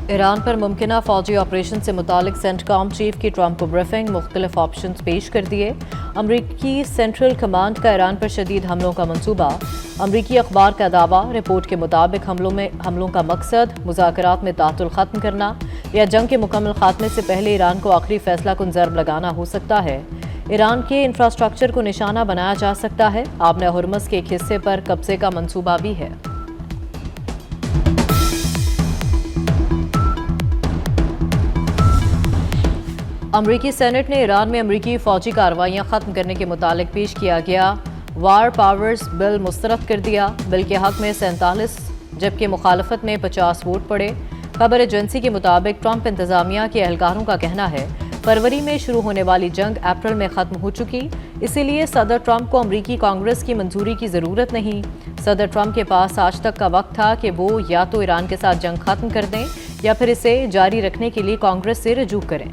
Iran पर मुमकिना फौजी operation से मुतालिक सेंटकॉम चीफ की ट्रंप को ब्रीफिंग, मुख्तलिफ ऑप्शंस पेश कर दिए। अमरीकी सेंट्रल कमांड का ईरान पर शदीद हमलों का मंसूबा। अमरीकी अखबार का दावा, रिपोर्ट के मुताबिक हमलों का मकसद मुज़ाकरात में तातुल ख़त्म करना या जंग के मुकम्मल खात्मे से पहले ईरान को आखिरी फैसला कुन ज़र्ब लगाना हो सकता है। ईरान के इंफ्रास्ट्रक्चर को निशाना बनाया जा सकता है। आबना हुर्मुज़ के एक हिस्से पर कब्जे का मंसूबा भी है। अमरीकी सेनेट ने ईरान में अमरीकी फौजी कार्रवाइयाँ ख़त्म करने के मुतालिक पेश किया गया वार पावर्स बिल मुस्तरद कर दिया। बिल के हक में 47 जबकि मुखालफत में 50 वोट पड़े। खबर एजेंसी के मुताबिक ट्रंप इंतजामिया के एहलकारों का कहना है फरवरी में शुरू होने वाली जंग अप्रैल में ख़त्म हो चुकी, इसीलिए सदर ट्रंप को अमरीकी कांग्रेस की मंजूरी की ज़रूरत नहीं। सदर ट्रंप के पास आज तक का वक्त था कि वो या तो ईरान के साथ जंग ख़त्म कर दें या फिर इसे जारी रखने के लिए कांग्रेस से रजू करें।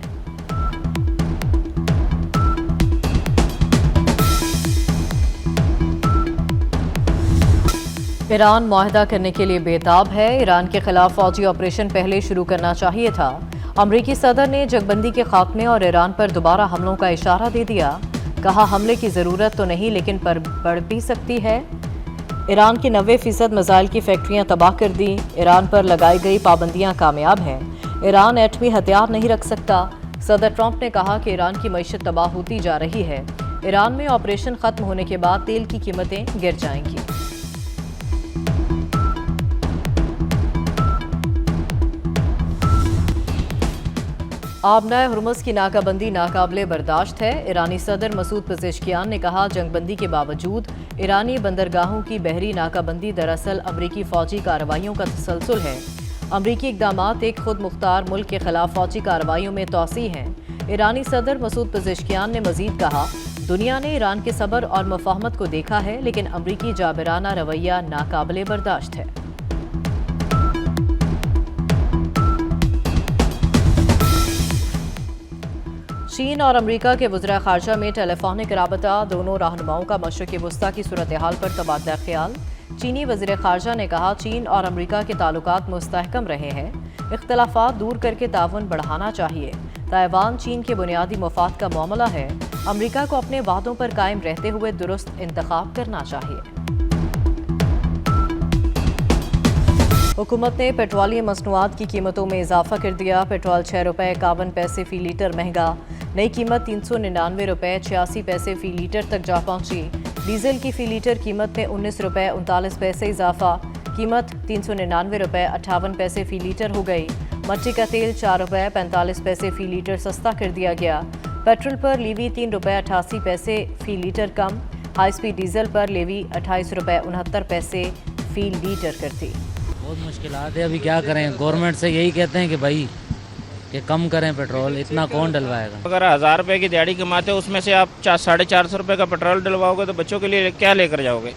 ईरान मुआहदा करने के लिए बेताब है। ईरान के खिलाफ फौजी ऑपरेशन पहले शुरू करना चाहिए था। अमरीकी सदर ने जंगबंदी के खात्मे और ईरान पर दोबारा हमलों का इशारा दे दिया। कहा हमले की ज़रूरत तो नहीं लेकिन बढ़ भी सकती है। ईरान की 90% मिसाइल की फैक्ट्रियां तबाह कर दी। ईरान पर लगाई गई पाबंदियां कामयाब हैं। ईरान एटमी हथियार नहीं रख सकता। सदर ट्रंप ने कहा कि ईरान की मईशत तबाह होती जा रही है। ईरान में ऑपरेशन ख़त्म होने के बाद तेल की कीमतें गिर जाएंगी। आबना हुर्मुज़ की नाकाबंदी नाकाबिले बर्दाश्त है। ईरानी सदर मसूद पेज़ेश्कियान ने कहा जंगबंदी के बावजूद ईरानी बंदरगाहों की बहरी नाकाबंदी दरअसल अमरीकी फ़ौजी कार्रवाइयों का तसलसल है। अमरीकी इक़दामात एक खुद मुख्तार मुल्क के खिलाफ फ़ौजी कार्रवाइयों में तोसी हैं। ईरानी सदर मसूद पेज़ेश्कियान ने मज़ीद कहा दुनिया ने ईरान के सब्र और मुफ़ाहमत को देखा है लेकिन अमरीकी जाबिराना रवैया नाकाबिले बर्दाश्त है। चीन और अमरीका के वज़ीर ख़ारजा में टेलीफोनिक राबता, दोनों रहनुमाओं का मशरिक़ वस्ता की सूरत हाल पर तबादला ख्याल। चीनी वज़ीर ख़ारजा ने कहा चीन और अमरीका के ताल्लुकात मुस्तहकम रहे हैं, इख्तलाफात दूर करके ताउन बढ़ाना चाहिए। ताइवान चीन के बुनियादी मफाद का मामला है। अमरीका को अपने वादों पर कायम रहते हुए दुरुस्त इंतखाब करना चाहिए। हुकूमत ने पेट्रोलियम मसनूआत की कीमतों में इजाफा कर दिया। पेट्रोल 6 रुपये 51 पैसे फ़ी लीटर महंगा, नई कीमत 399 रुपये 86 पैसे फ़ी लीटर तक जा पहुंची। डीजल की फ़ी लीटर कीमत में 19 रुपये 39 पैसे इजाफा, कीमत 399 रुपये 58 पैसे फ़ी लीटर हो गई। मट्टी का तेल 4 रुपये 45 पैसे फ़ी लीटर सस्ता कर दिया गया। पेट्रोल पर लेवी 3 रुपये 88 पैसे फ़ी लीटर कम। हाई स्पीड डीजल पर लेवी 28 रुपये 69 पैसे फ़ी लीटर कर दी। बहुत मुश्किलात है, अभी क्या करें। गवर्नमेंट से यही कहते हैं कि भाई कि कम करें पेट्रोल, इतना कौन डलवाएगा। अगर 1000 रुपये की दिहाड़ी कमाते हो उसमें से आप 450 रुपये का पेट्रोल डलवाओगे तो बच्चों के लिए क्या लेकर जाओगे?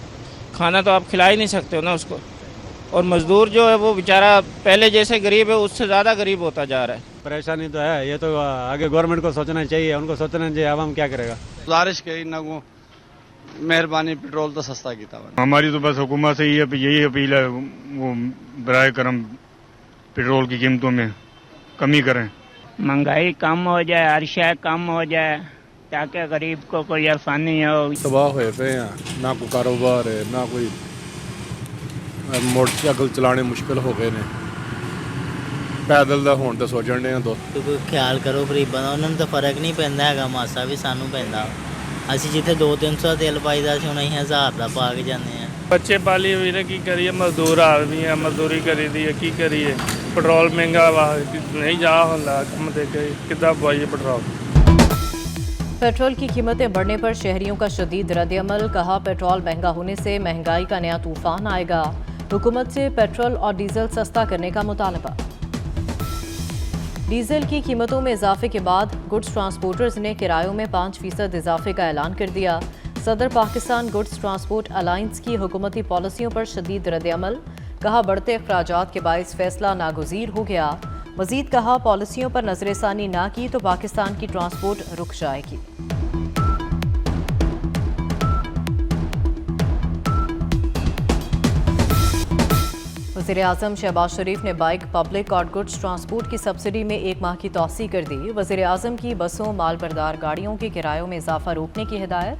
खाना तो आप खिला ही नहीं सकते हो ना उसको। और मजदूर जो है वो बेचारा पहले जैसे गरीब है उससे ज़्यादा गरीब होता जा रहा है। परेशानी तो है, ये तो आगे गवर्नमेंट को सोचना चाहिए, उनको सोचना चाहिए आवाम क्या करेगा। गुजारिश करी ना को मेहरबानी पेट्रोल तो सस्ता किया। हमारी तो बस हुकूमत से यही अपील है, वो बराए करम पेट्रोल की कीमतों में कमी करें, महंगाई कम हो जाए, हर शय कम हो जाए ताकि गरीब को कोई आसानी हो। तबाह होए पे हैं, ना कोई कारोबार है ना कोई, मोटरसाइकिल चलाने मुश्किल हो गए ने, पैदल ਦਾ ਹੋਣ ਤੇ ਸੋਚਣ ਨੇ ਦੋ। ਖਿਆਲ ਕਰੋ ਗਰੀਬਾਂ ਦਾ, ਉਹਨਾਂ ਨੂੰ ਤਾਂ ਫਰਕ ਨਹੀਂ ਪੈਂਦਾ ਹੈਗਾ ਮਾਸਾ ਵੀ, ਸਾਨੂੰ ਪੈਂਦਾ। ਅਸੀਂ ਜਿੱਥੇ 200-300 ਤੇਲ ਪਾਈਦਾ ਸੀ ਹੁਣ ਅਸੀਂ 1000 ਦਾ ਪਾ ਕੇ ਜਾਂਦੇ ਆ। ਬੱਚੇ ਪਾਲੀ ਹੋਈ ਨੇ, ਕੀ ਕਰੀਏ, ਮਜ਼ਦੂਰ ਆਦਮੀ ਆ, ਮਜ਼ਦੂਰੀ ਕਰੀਦੀ ਹੈ, ਕੀ ਕਰੀਏ। ਪੈਟਰੋਲ ਮਹਿੰਗਾ ਵਾ, ਨਹੀਂ ਜਾ ਹੁੰਦਾ ਕੰਮ ਤੇ ਕਿੱਦਾਂ ਪਵਾਈਏ ਪੈਟਰੋਲ। पेट्रोल की कीमतें बढ़ने पर शहरियों का शदीद रद्द-ए-अमल। कहा पेट्रोल महंगा होने से महंगाई का नया तूफान आएगा। हुकूमत से पेट्रोल और डीजल सस्ता करने का मुतालबा। डीजल की कीमतों में इजाफे के बाद गुड्स ट्रांसपोर्टर्स ने किरायों में 5% इजाफे का ऐलान कर दिया। सदर पाकिस्तान गुड्स ट्रांसपोर्ट अलायंस की हुकूमती पॉलिसियों पर शदीद रद्द-ए-अमल। कहा बढ़ते अखराजात के बाइस फैसला नागुज़ीर हो गया। मजीद कहा पॉलिसियों पर नजरसानी ना की तो पाकिस्तान की ट्रांसपोर्ट रुक जाएगी। वज़ीर आज़म शहबाज शरीफ ने बाइक, पब्लिक और गुड्स ट्रांसपोर्ट की सब्सिडी में 1 माह की तौसी कर दी। वज़ीर आज़म की बसों, माल बरदार गाड़ियों के किरायों में इजाफा रोकने की हिदायत।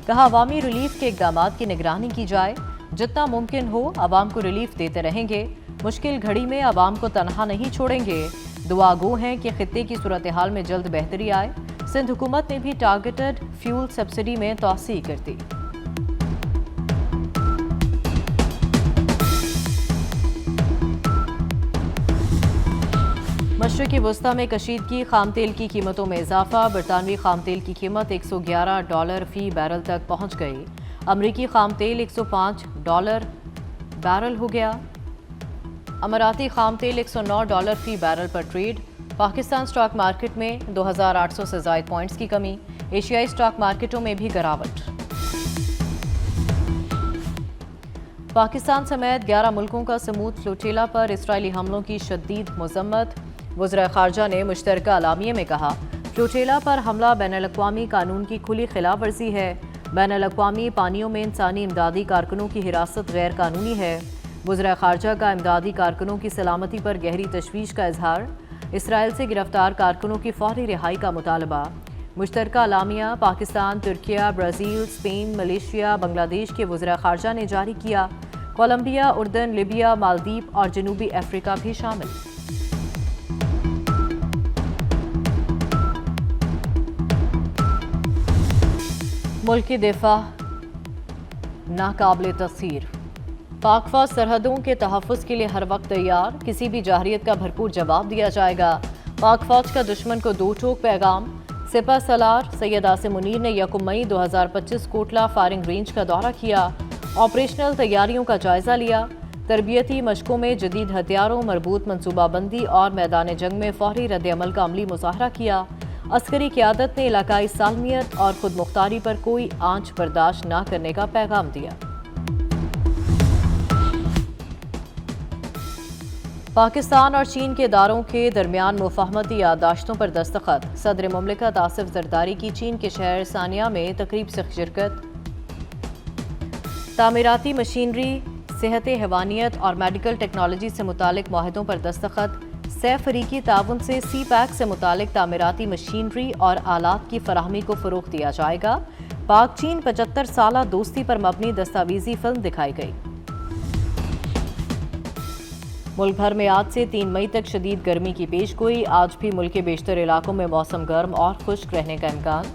कहा, अवामी रिलीफ के इक़दामात की निगरानी की जाए, जितना मुमकिन हो आवाम को रिलीफ देते रहेंगे। मुश्किल घड़ी में आवाम को तनहा नहीं छोड़ेंगे। दुआ गो हैं कि खित्ते की सूरत हाल में जल्द बेहतरी आए। सिंध हुकूमत ने भी टारगेटेड फ्यूल सब्सिडी में तौसी कर दी। मशरक़ी वस्ता में कशीदगी, खाम तेल की कीमतों में इजाफा। बरतानवी खाम तेल की कीमत $111 फी बैरल तक पहुंच गई। अमरीकी खाम तेल $105 बैरल हो गया। अमराती खाम तेल $109 फी बैरल पर ट्रेड। पाकिस्तान स्टॉक मार्केट में 2800 से ज़ायद पॉइंट्स की कमी। एशियाई स्टॉक मार्केटों में भी गिरावट। पाकिस्तान समेत 11 मुल्कों का समूद फ्लोटिला पर इसराइली हमलों की शदीद मजम्मत। वज़ीर ख़ारजा ने मुश्तरका अलामिये में कहा, फ्लोटिला पर हमला बैनुल-अक़वामी कानून की खुली खिलाफ वर्जी है। बैनुल-अक़वामी पानियों में इंसानी इमदादी कारकुनों की हिरासत गैर कानूनी है। वज़ीर ख़ारजा का इमदादी कारकुनों की सलामती पर गहरी तशवीश का इजहार। इसराइल से गिरफ्तार कारकुनों की फौरी रिहाई का मुतालबा। मुश्तरका अलामिया Pakistan, Turkiye, Brazil, Spain, Malaysia, Bangladesh के वज़ीर ख़ारजा ने जारी किया। कोलंबिया, उर्दन, लिबिया, मालदीव और जनूबी अफ्रीका भी शामिल। मुल्क की दिफा नाकाबिल तस्खीर। पाक फौज सरहदों के तहफ़्फ़ुज़ के लिए हर वक्त तैयार। किसी भी जाहिरियत का भरपूर जवाब दिया जाएगा। पाक फौज का दुश्मन को दो टोक पैगाम। सिपह सलार सैयद आसिम मुनीर ने 1 मई 2025 कोटला फायरिंग रेंज का दौरा किया। ऑपरेशनल तैयारियों का जायजा लिया। तरबियती मशकों में जदीद हथियारों, मरबूत मनसूबाबंदी और मैदान जंग में फौरी रद्द-ए-अमल का अमली मुजाहरा किया। अस्करी क़यादत ने इलाकाई सालमियत और खुद मुख्तारी पर कोई आंच बर्दाश्त न करने का पैगाम दिया। पाकिस्तान और चीन के इदारों के दरमियान मुफाहमती याददाश्तों पर दस्तखत। सदर मुमलिकत आसिफ जरदारी की चीन के शहर सानिया में तकरीब से शिरकत। तामीराती मशीनरी, सेहत हैवानियत और मेडिकल टेक्नोलॉजी से मुतालिक मुआहदों पर दस्तखत। सह फरीकी ताउन से सी पैक से मुतालिक तामीराती मशीनरी और आलात की फराहमी को फ़रोग़ दिया जाएगा। पाक चीन 75 साला दोस्ती पर मबनी दस्तावेजी फिल्म दिखाई गई। मुल्क भर में आज से 3 मई तक शदीद गर्मी की पेशगोई। आज भी मुल्क के बेशतर इलाकों में मौसम गर्म और खुश्क रहने का इम्कान।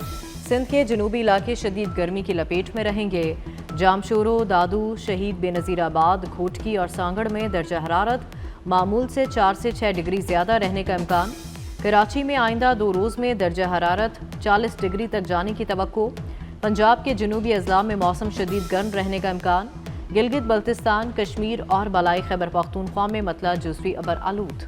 सिंध के जनूबी इलाके शदीद गर्मी की लपेट में रहेंगे। जामशोरो, दादू, शहीद बेनज़ीराबाद, घोटकी और सांगड़ में दर्जा हरारत मामूल से 4 से 6 डिग्री ज़्यादा रहने का इम्कान। कराची में आइंदा 2 रोज़ में दर्जा हरारत 40 डिग्री तक जाने की तवक्को। पंजाब के जनूबी अज़ला में मौसम शदीद गर्म रहने का इम्कान। गिलगित बल्तिस्तान, कश्मीर और बलाई खैबर पख्तूनख्वा में मतला जुज़वी अबर आलूद।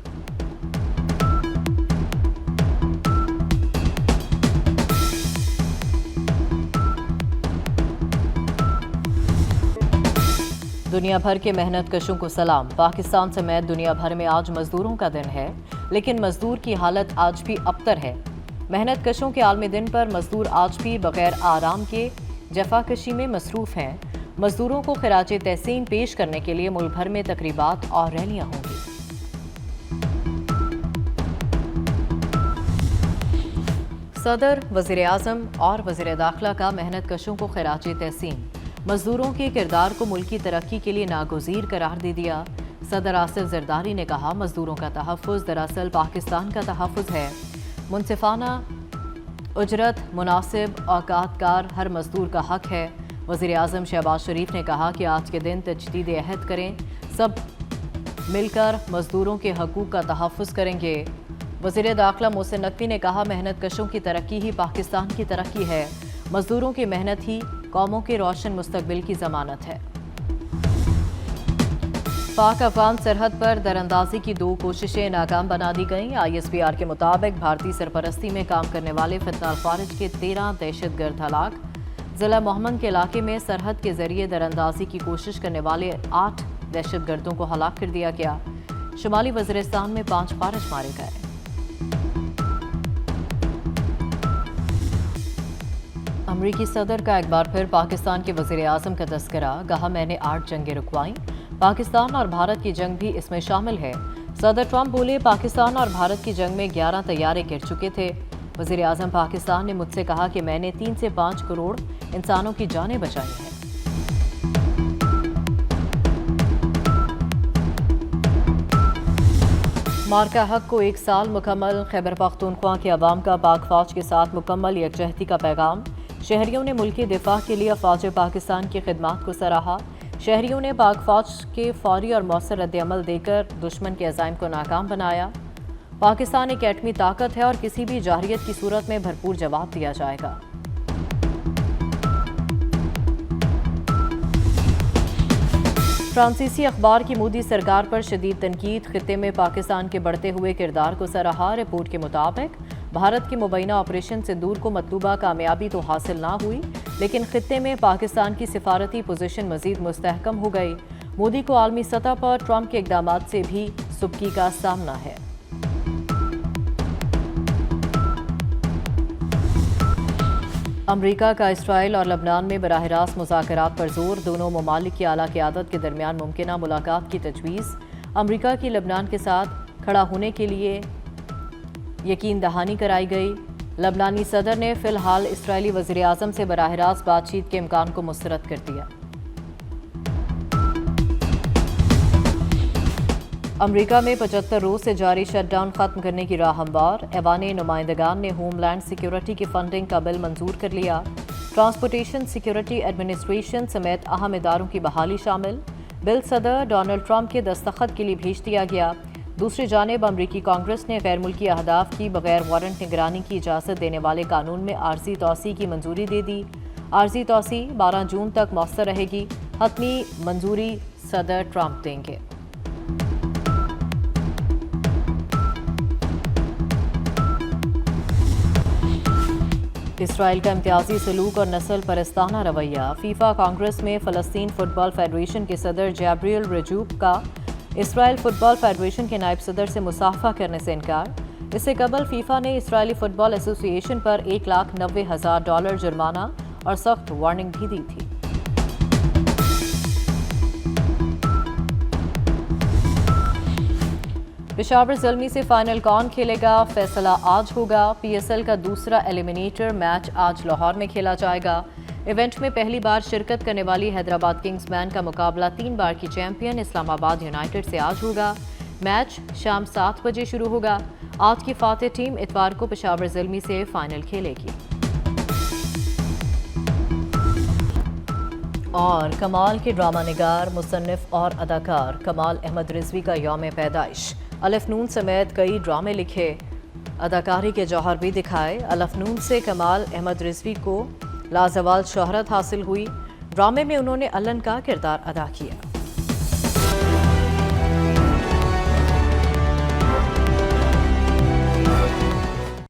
दुनिया भर के मेहनत कशों को सलाम। पाकिस्तान समेत दुनिया भर में आज मजदूरों का दिन है, लेकिन मजदूर की हालत आज भी अबतर है। मेहनत कशों के आलमी दिन पर मजदूर आज भी बगैर आराम के जफाकशी में मसरूफ़ हैं। मजदूरों को खिराज तहसीन पेश करने के लिए मुल्क भर में तकरीबात और रैलियां होंगी। सदर, वज़ीर आज़म और वज़ीर दाखिला का मेहनत कशों को खिराज तहसीन। मजदूरों के किरदार को मुल्क की तरक्की के लिए नागुज़ीर करार दे दिया। सदर आसिफ जरदारी ने कहा, मजदूरों का तहफ़्फ़ुज़ दरअसल पाकिस्तान का तहफ़्फ़ुज़ है। मुनसिफाना उजरत, मुनासिब औकातकार हर मजदूर का हक है। वज़ीर आज़म शहबाज शरीफ ने कहा कि आज के दिन तजदीद अहद करें, सब मिलकर मजदूरों के हकूक़ का तहफ़्फ़ुज़ करेंगे। वज़ीर दाखिला मोहसिन नकवी ने कहा, मेहनत कशों की तरक्की ही पाकिस्तान की तरक्की है। मजदूरों की मेहनत ही कौमों के रोशन मुस्तकबिल की ज़मानत है। पाक अफगान सरहद पर दरअंदाजी की 2 कोशिशें नाकाम बना दी गईं। ISPR के मुताबिक भारतीय सरपरस्ती में काम करने वाले फितना खारिज के 13 दहशतगर्द हलाक। ज़िला मोहम्मद के इलाके में सरहद के जरिए दरअंदाजी की कोशिश करने वाले 8 दहशतगर्दों को हलाक कर दिया गया। शुमाली वज़ीरिस्तान में 5 खारिज मारे गए। अमरीकी सदर का एक बार फिर पाकिस्तान के वज़ीर आज़म का तस्करा। कहा, मैंने 8 जंगें रुकवाईं, पाकिस्तान और भारत की जंग भी इसमें शामिल है। सदर ट्रंप बोले, पाकिस्तान और भारत की जंग में 11 तैयारे गिर चुके थे। वज़ीर आज़म पाकिस्तान ने मुझसे कहा कि मैंने 3 से 5 करोड़ इंसानों की जानें बचाई हैं। मार्का हक को 1 साल मुकम्मल। खैबर पख्तूनख्वा के अवाम का पाक फौज के साथ मुकम्मल यकजहती का पैगाम। शहरियों ने मुल्की दिफा के लिए अफवाज पाकिस्तान की खिदमात को सराहा। शहरियों ने पाक फौज के फौरी और मौसर रद्द-ए-अमल देकर दुश्मन के अज़ाइम को नाकाम बनाया। पाकिस्तान एक एटमी ताकत है और किसी भी जाहिरियत की सूरत में भरपूर जवाब दिया जाएगा। फ्रांसीसी अखबार की मोदी सरकार पर शदीद तनकीद। खित्ते में पाकिस्तान के बढ़ते हुए किरदार को सराहा। रिपोर्ट के मुताबिक भारत के मुबैना ऑपरेशन से दूर को मतलूबा कामयाबी तो हासिल ना हुई, लेकिन खित्ते में पाकिस्तान की सिफारती पोजीशन मजीद मुस्तहकम हो गई। मोदी को आलमी सतह पर ट्रंप के इक़दामात से भी सुबकी का सामना है। अमरीका का इसराइल और लबनान में बराह रास्त मुज़ाकरात पर जोर। दोनों ममालिक की आला क़यादत के दरमियान मुमकिना मुलाकात की तजवीज़। अमरीका की लबनान के साथ खड़ा होने के लिए यकीन दहानी कराई गई। लबनानी सदर ने फ़िलहाल इसराइली वज़ीर आज़म से बराह रास्त बातचीत के इम्कान को मुस्तरद कर दिया। अमरीका में 75 रोज़ से जारी शटडाउन ख़त्म करने की राह हमवार। ऐवान नुमाइंदगान ने होमलैंड सिक्योरिटी की फंडिंग का बिल मंजूर कर लिया। ट्रांसपोर्टेशन सिक्योरिटी एडमिनिस्ट्रेशन समेत अहम इदारों की बहाली शामिल। बिल सदर डोनाल्ड ट्रंप के दस्तखत के लिए भेज दिया गया। दूसरी जानिब अमरीकी कांग्रेस ने गैर मुल्की अहदाफ की बगैर वारंट निगरानी की इजाज़त देने वाले कानून में आर्जी तौसी की मंजूरी दे दी। आर्जी तौसी 12 जून तक मौसर रहेगी। हतमी मंजूरी सदर ट्रंप देंगे। इसराइल का इम्तियाजी सलूक और नस्ल परस्ताना रवैया। फीफा कांग्रेस में फ़लस्तीन फुटबॉल फेडरेशन के सदर जैब्रियल रजूब का इसराइल फुटबॉल फेडरेशन के नायब सदर से मुसाफा करने से इनकार। इससे कबल फीफा ने इसराइली फुटबॉल एसोसिएशन पर $1,90,000 जुर्माना और सख्त वार्निंग भी दी थी। पेशावर ज़ल्मी से फाइनल कौन खेलेगा, फैसला आज होगा। PSL का दूसरा एलिमिनेटर मैच आज लाहौर में खेला जाएगा। इवेंट में पहली बार शिरकत करने वाली हैदराबाद किंग्समैन का मुकाबला 3 बार की चैंपियन इस्लामाबाद यूनाइटेड से आज होगा। मैच शाम 7 बजे शुरू होगा। आज की फातेह टीम इतवार को पेशावर ज़ल्मी से फाइनल खेलेगी। और कमाल के ड्रामा निगार, मुसन्निफ और अदाकार कमाल अहमद रिजवी का यौम पैदाइश। अलफनून समेत कई ड्रामे लिखे, अदाकारी के जौहर भी दिखाए। अलफनून से कमाल अहमद रिजवी को लाजवाल शोहरत हासिल हुई। ड्रामे में उन्होंने अल्लन का किरदार अदा किया।